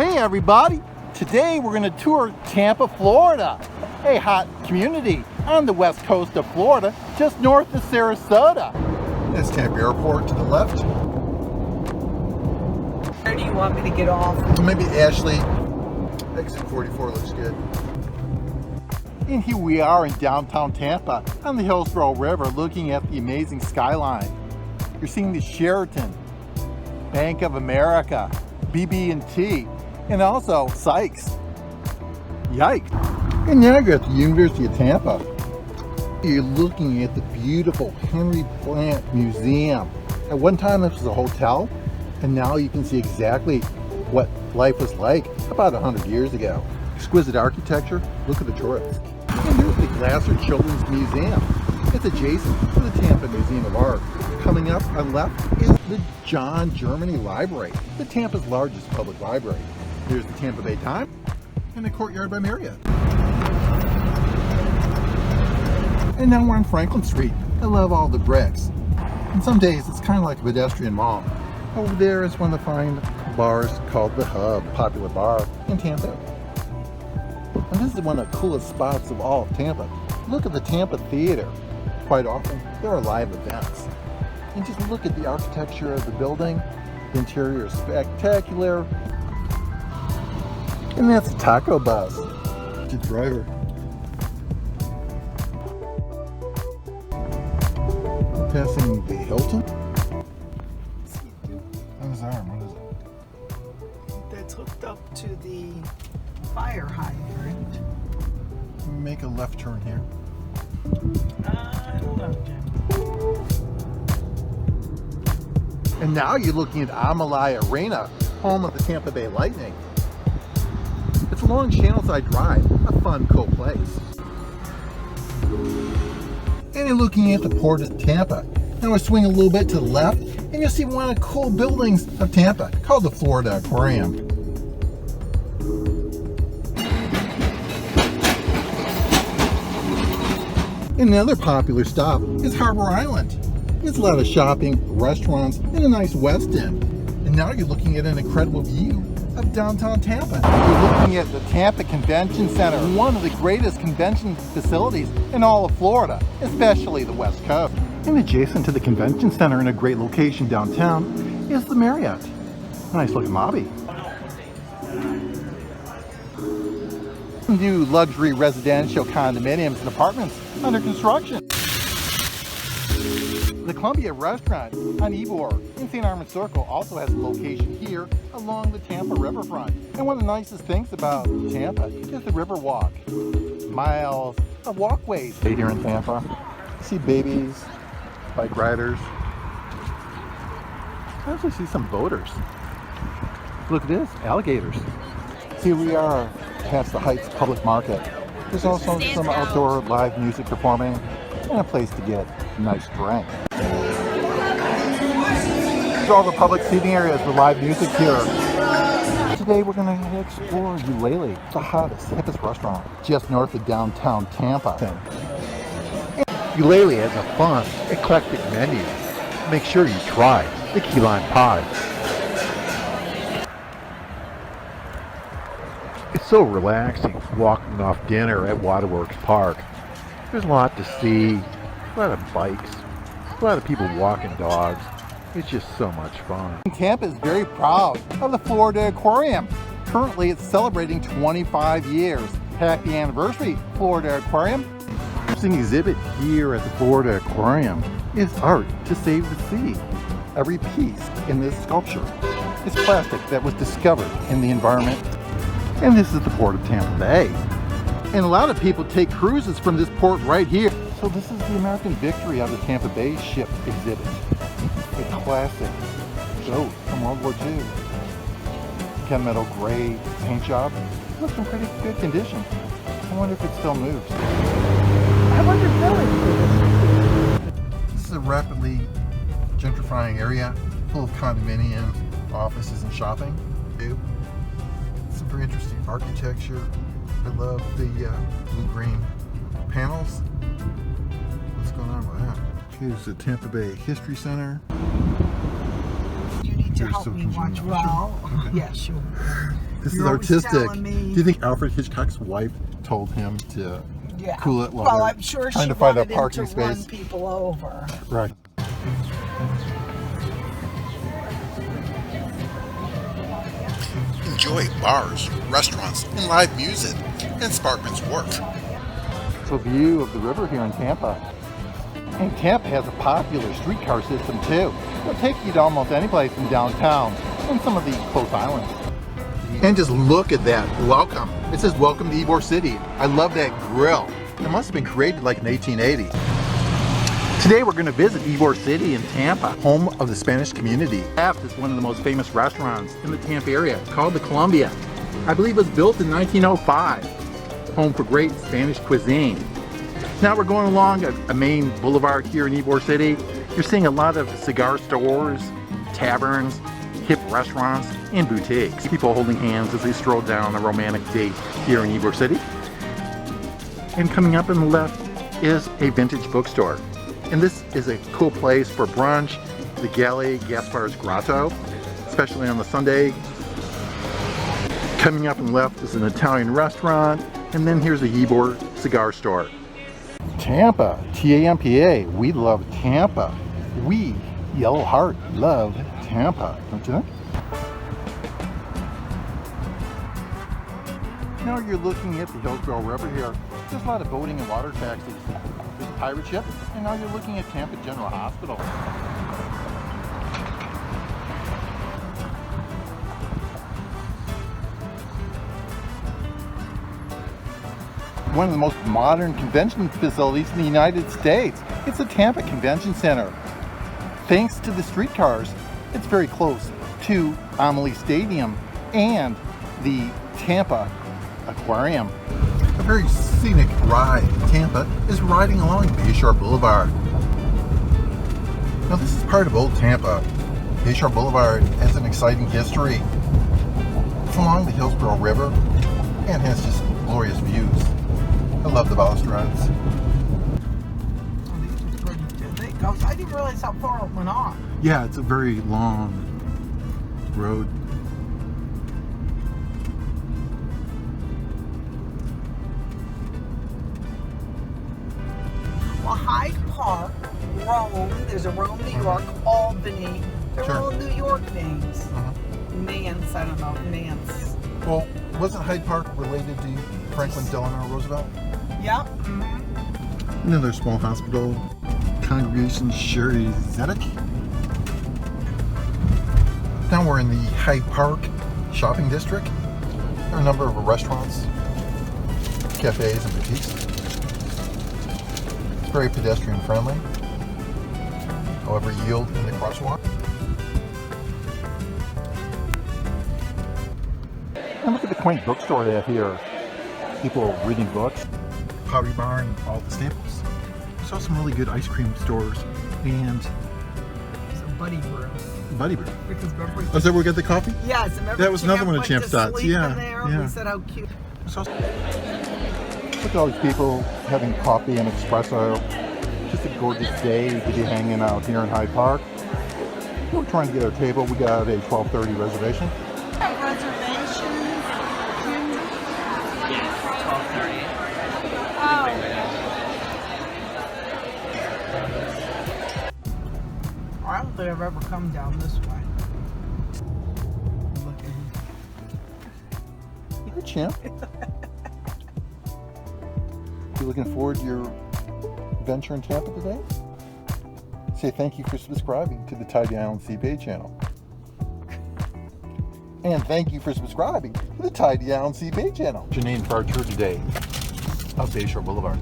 Hey everybody! Today we're going to tour Tampa, Florida, a hot community on the west coast of Florida, just north of Sarasota. It's Tampa Airport to the left. Where do you want me to get off? Maybe Ashley. Exit 44 looks good. And here we are in downtown Tampa on the Hillsborough River looking at the amazing skyline. You're seeing the Sheraton, Bank of America, BB&T, and also Sykes. Yikes. And now you're at the University of Tampa. You're looking at the beautiful Henry Plant Museum. At one time this was a hotel, and now you can see exactly what life was like about 100 years ago. Exquisite architecture, look at the tourists. And there's the Glazer Children's Museum. It's adjacent to the Tampa Museum of Art. Coming up on left is the John Germany Library, the Tampa's largest public library. Here's the Tampa Bay Times and the Courtyard by Marriott. And now we're on Franklin Street. I love all the bricks. And some days it's kind of like a pedestrian mall. Over there is one of the fine bars called The Hub, a popular bar in Tampa. And this is one of the coolest spots of all of Tampa. Look at the Tampa Theater. Quite often there are live events. And just look at the architecture of the building. The interior is spectacular. And that's a taco bus. The driver. Passing the Hilton. On his arm, what is it? That's hooked up to the fire hydrant. Make a left turn here. I don't know, Jim. And now you're looking at Amalie Arena, home of the Tampa Bay Lightning. It's along Channelside Drive, a fun, cool place. And you're looking at the Port of Tampa. Now we swing a little bit to the left, and you'll see one of the cool buildings of Tampa, called the Florida Aquarium. And another popular stop is Harbour Island. It's a lot of shopping, restaurants, and a nice West End. And now you're looking at an incredible view of downtown Tampa. You're looking at the Tampa Convention Center, one of the greatest convention facilities in all of Florida, especially the West Coast. And adjacent to the convention center in a great location downtown is the Marriott. Nice looking lobby. New luxury residential condominiums and apartments under construction. The Columbia Restaurant on Ybor in St. Armand Circle also has a location here along the Tampa riverfront. And one of the nicest things about Tampa is the river walk. Miles of walkways here in Tampa. You see babies, bike riders. I also see some boaters. Look at this, alligators. Here we are past the Heights Public Market. There's also some outdoor live music performing and a place to get a nice drink. There's all the public seating areas with live music here. Today we're going to explore Ulele, the hottest, hippest restaurant just north of downtown Tampa. Ulele has a fun, eclectic menu. Make sure you try the key lime pie. It's so relaxing walking off dinner at Waterworks Park. There's a lot to see, a lot of bikes, a lot of people walking dogs. It's just so much fun. Tampa is very proud of the Florida Aquarium. Currently it's celebrating 25 years. Happy anniversary, Florida Aquarium. The interesting exhibit here at the Florida Aquarium is art to save the sea. Every piece in this sculpture is plastic that was discovered in the environment. And this is the port of Tampa Bay. And a lot of people take cruises from this port right here. So this is the American victory of the Tampa Bay ship exhibit. A classic boat from World War II. Gunmetal gray paint job. Looks in pretty good condition. I wonder if it still moves. I wonder if This is a rapidly gentrifying area full of condominiums, offices, and shopping. Some very interesting architecture. I love the blue-green panels. What's going on with that? Here's the Tampa Bay History Center. you need to help me watch. Well, Okay. yeah, sure. This You're is always artistic. telling me. Do you think Alfred Hitchcock's wife told him to Yeah. cool it while Well, they're I'm sure trying she to find a wanted him parking to run space? people over. Right. Enjoy bars, restaurants, and live music in Sparkman Wharf. It's a view of the river here in Tampa. And Tampa has a popular streetcar system too. It'll take you to almost any place in downtown and some of the close islands. And just look at that. Welcome. It says welcome to Ybor City. I love that grill. It must have been created like in 1880. Today we're going to visit Ybor City in Tampa, home of the Spanish community. Taft is one of the most famous restaurants in the Tampa area, called the Columbia. I believe it was built in 1905, home for great Spanish cuisine. Now we're going along a main boulevard here in Ybor City. You're seeing a lot of cigar stores, taverns, hip restaurants, and boutiques. People holding hands as they stroll down a romantic date here in Ybor City. And coming up on the left is a vintage bookstore. And this is a cool place for brunch, the Galley, Gaspar's Grotto, especially on the Sunday. Coming up on the left is an Italian restaurant, and then here's a Ybor cigar store. Tampa, T-A-M-P-A, we love Tampa. We, Yellow Heart, love Tampa, don't you think? Now you're looking at the Hillsborough River here. There's a lot of boating and water taxis. There's a pirate ship, and now you're looking at Tampa General Hospital. One of the most modern convention facilities in the United States. It's the Tampa Convention Center. Thanks to the streetcars, it's very close to Amalie Stadium and the Tampa Aquarium. A very scenic ride in Tampa is riding along Bayshore Blvd. Now this is part of Old Tampa. Bayshore Blvd has an exciting history. It's along the Hillsborough River and has just glorious views. I love the balustrades. Oh, these are pretty. They go. I didn't realize how far it went on. Yeah, it's a very long road. Well, Hyde Park, Rome, there's a Rome, New York, Albany. They're Sure. all New York names. Nance, I don't know, Nance. Well, wasn't Hyde Park related to Franklin Delano Roosevelt? Yep. Another small hospital, Congregation Schaarai Zedek. Now we're in the Hyde Park shopping district. There are a number of restaurants, cafes, and boutiques. It's very pedestrian friendly. However, yield in the crosswalk. And look at the quaint bookstore they have here. People reading books. Pottery Barn, all the staples. Saw some really good ice cream stores and It's a buddy brew. Buddy Brew. Because remember, Oh, is that where we got the coffee? yes, remember That was another one of Champ Champ's went to dots, sleep yeah, in there? yeah. We said how cute. So, look at all these people having coffee and espresso. Just a gorgeous day to be hanging out here in Hyde Park. We're trying to get our table. We got a 12:30 reservation. I don't think I've ever come down this way. Look at Hey, champ. You looking forward to your adventure in Tampa today? Say thank you for subscribing to the Tidy Island CPA channel. And thank you for subscribing to the Tidy Island CPA channel. Janine for our tour today of Bayshore Boulevard.